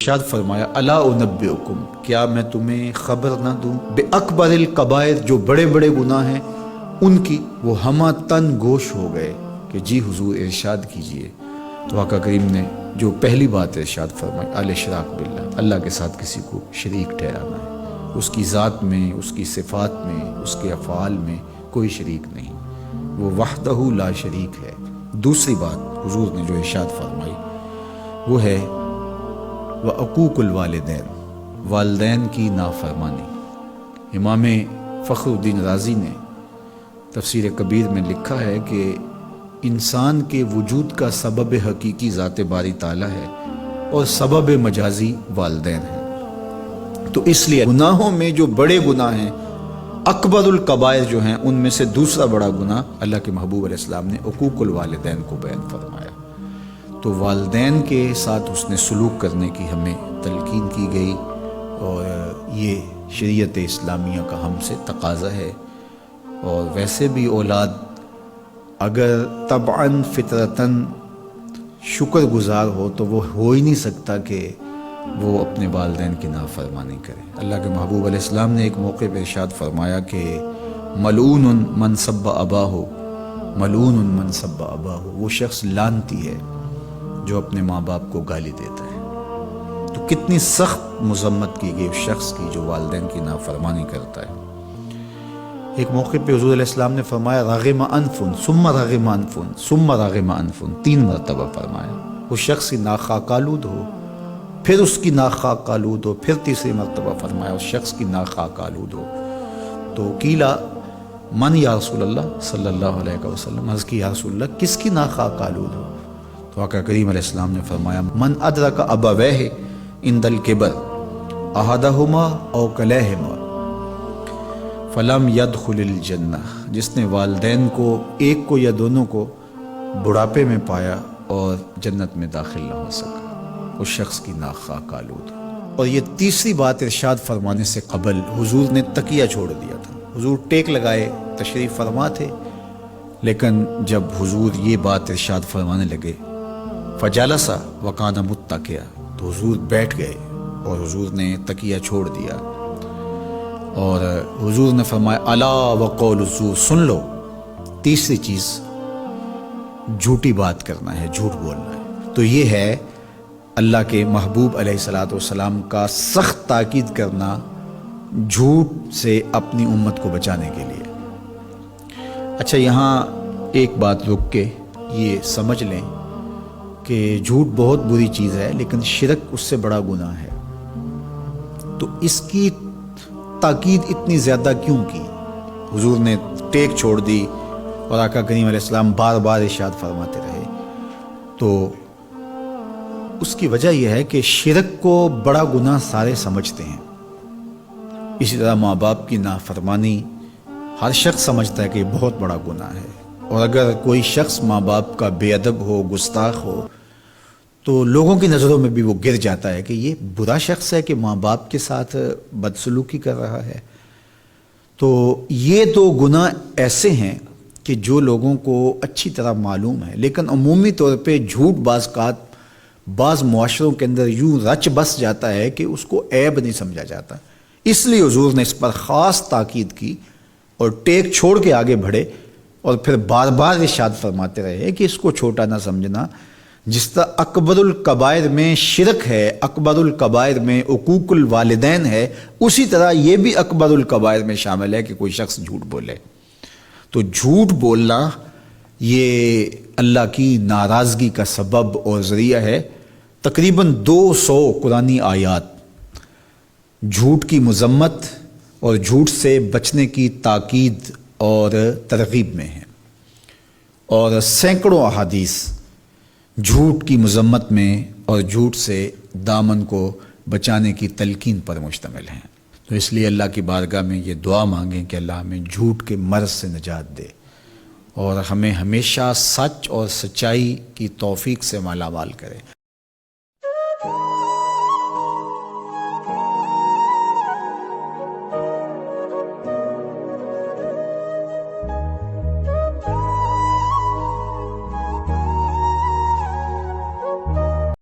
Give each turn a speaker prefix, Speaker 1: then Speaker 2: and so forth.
Speaker 1: ارشاد فرمایا الا انبئکم، کیا میں تمہیں خبر نہ دوں بے اکبر الکبائر، جو بڑے بڑے گناہ ہیں ان کی. وہ ہمہ تن گوش ہو گئے کہ جی حضور ارشاد کیجئے. تو آقا کریم نے جو پہلی بات ارشاد فرمائی الاشراک باللہ، اللہ کے ساتھ کسی کو شریک ٹھہرانا ہے. اس کی ذات میں، اس کی صفات میں، اس کے افعال میں کوئی شریک نہیں، وہ وحدہ لا شریک ہے. دوسری بات حضور نے جو ارشاد فرمائی وہ ہے وعقوق الوالدین، والدین کی نافرمانی. امام فخر الدین رازی نے تفسیر کبیر میں لکھا ہے کہ انسان کے وجود کا سبب حقیقی ذات باری تعالیٰ ہے اور سبب مجازی والدین ہیں. تو اس لیے گناہوں میں جو بڑے گناہ ہیں، اکبر الکبائر جو ہیں، ان میں سے دوسرا بڑا گناہ اللہ کے محبوب علیہ السلام نے عقوق الوالدین کو بیان فرمایا. تو والدین کے ساتھ حسن سلوک کرنے کی ہمیں تلقین کی گئی، اور یہ شریعت اسلامیہ کا ہم سے تقاضا ہے. اور ویسے بھی اولاد اگر طبعاً فطرتاً شکر گزار ہو تو وہ ہو ہی نہیں سکتا کہ وہ اپنے والدین کی نافرمانی کرے. اللہ کے محبوب علیہ السلام نے ایک موقع پہ ارشاد فرمایا کہ ملعون من سب اباہ، ملعون من سب اباہ، وہ شخص لعنتی ہے جو اپنے ماں باپ کو گالی دیتا ہے. تو کتنی سخت مذمت کی گئی اس شخص کی جو والدین کی نافرمانی کرتا ہے. ایک موقع پہ حضور علیہ السلام نے فرمایا رغم انفن ثم رغم انفن ثم رغم انفن، 3 مرتبہ فرمایا. اس شخص کی ناک خاک آلود ہو، پھر اس کی ناک خاک آلود ہو، پھر تیسری مرتبہ فرمایا اس شخص کی ناک خاک آلود ہو. تو قیلا من یا رسول اللہ صلی اللہ علیہ وسلم، عرض کی یا رسول اللہ کس کی ناک خاک آلود ہو؟ تو آقا کریم علیہ السلام نے فرمایا من ادرک ابویہ عند الکبر احدہما او کلیہما فلم يدخل الجنہ، جس نے والدین کو، ایک کو یا دونوں کو، بڑھاپے میں پایا اور جنت میں داخل نہ ہو سکا، اس شخص کی ناک خاک آلود. اور یہ تیسری بات ارشاد فرمانے سے قبل حضور نے تکیہ چھوڑ دیا تھا. حضور ٹیک لگائے تشریف فرما تھے، لیکن جب حضور یہ بات ارشاد فرمانے لگے فجالسا وکان متکئا، تو حضور بیٹھ گئے اور حضور نے تکیہ چھوڑ دیا. اور حضور نے فرمایا الا وقول الزور، سن لو تیسری چیز جھوٹی بات کرنا ہے، جھوٹ بولنا ہے. تو یہ ہے اللہ کے محبوب علیہ الصلوۃ والسلام کا سخت تاکید کرنا جھوٹ سے اپنی امت کو بچانے کے لیے. اچھا یہاں ایک بات رک کے یہ سمجھ لیں کہ جھوٹ بہت بری چیز ہے، لیکن شرک اس سے بڑا گناہ ہے. تو اس کی تاکید اتنی زیادہ کیوں کی؟ حضور نے ٹیک چھوڑ دی اور آقا کریم علیہ السلام بار بار ارشاد فرماتے رہے. تو اس کی وجہ یہ ہے کہ شرک کو بڑا گناہ سارے سمجھتے ہیں. اسی طرح ماں باپ کی نافرمانی ہر شخص سمجھتا ہے کہ یہ بہت بڑا گناہ ہے. اور اگر کوئی شخص ماں باپ کا بے ادب ہو، گستاخ ہو، تو لوگوں کی نظروں میں بھی وہ گر جاتا ہے کہ یہ برا شخص ہے کہ ماں باپ کے ساتھ بدسلوکی کر رہا ہے. تو یہ دو گناہ ایسے ہیں کہ جو لوگوں کو اچھی طرح معلوم ہے، لیکن عمومی طور پہ جھوٹ بعض معاشروں کے اندر یوں رچ بس جاتا ہے کہ اس کو عیب نہیں سمجھا جاتا. اس لیے حضور نے اس پر خاص تاکید کی اور ٹیک چھوڑ کے آگے بڑھے، اور پھر بار بار ارشاد فرماتے رہے کہ اس کو چھوٹا نہ سمجھنا. جس طرح اکبر الکبائر میں شرک ہے، اکبر الکبائر میں عقوق الوالدین ہے، اسی طرح یہ بھی اکبر الکبائر میں شامل ہے کہ کوئی شخص جھوٹ بولے. تو جھوٹ بولنا یہ اللہ کی ناراضگی کا سبب اور ذریعہ ہے. تقریباً 200 قرآنی آیات جھوٹ کی مذمت اور جھوٹ سے بچنے کی تاکید اور ترغیب میں ہیں، اور سینکڑوں احادیث جھوٹ کی مذمت میں اور جھوٹ سے دامن کو بچانے کی تلقین پر مشتمل ہیں. تو اس لیے اللہ کی بارگاہ میں یہ دعا مانگیں کہ اللہ ہمیں جھوٹ کے مرض سے نجات دے اور ہمیں ہمیشہ سچ اور سچائی کی توفیق سے مالا مال کرے.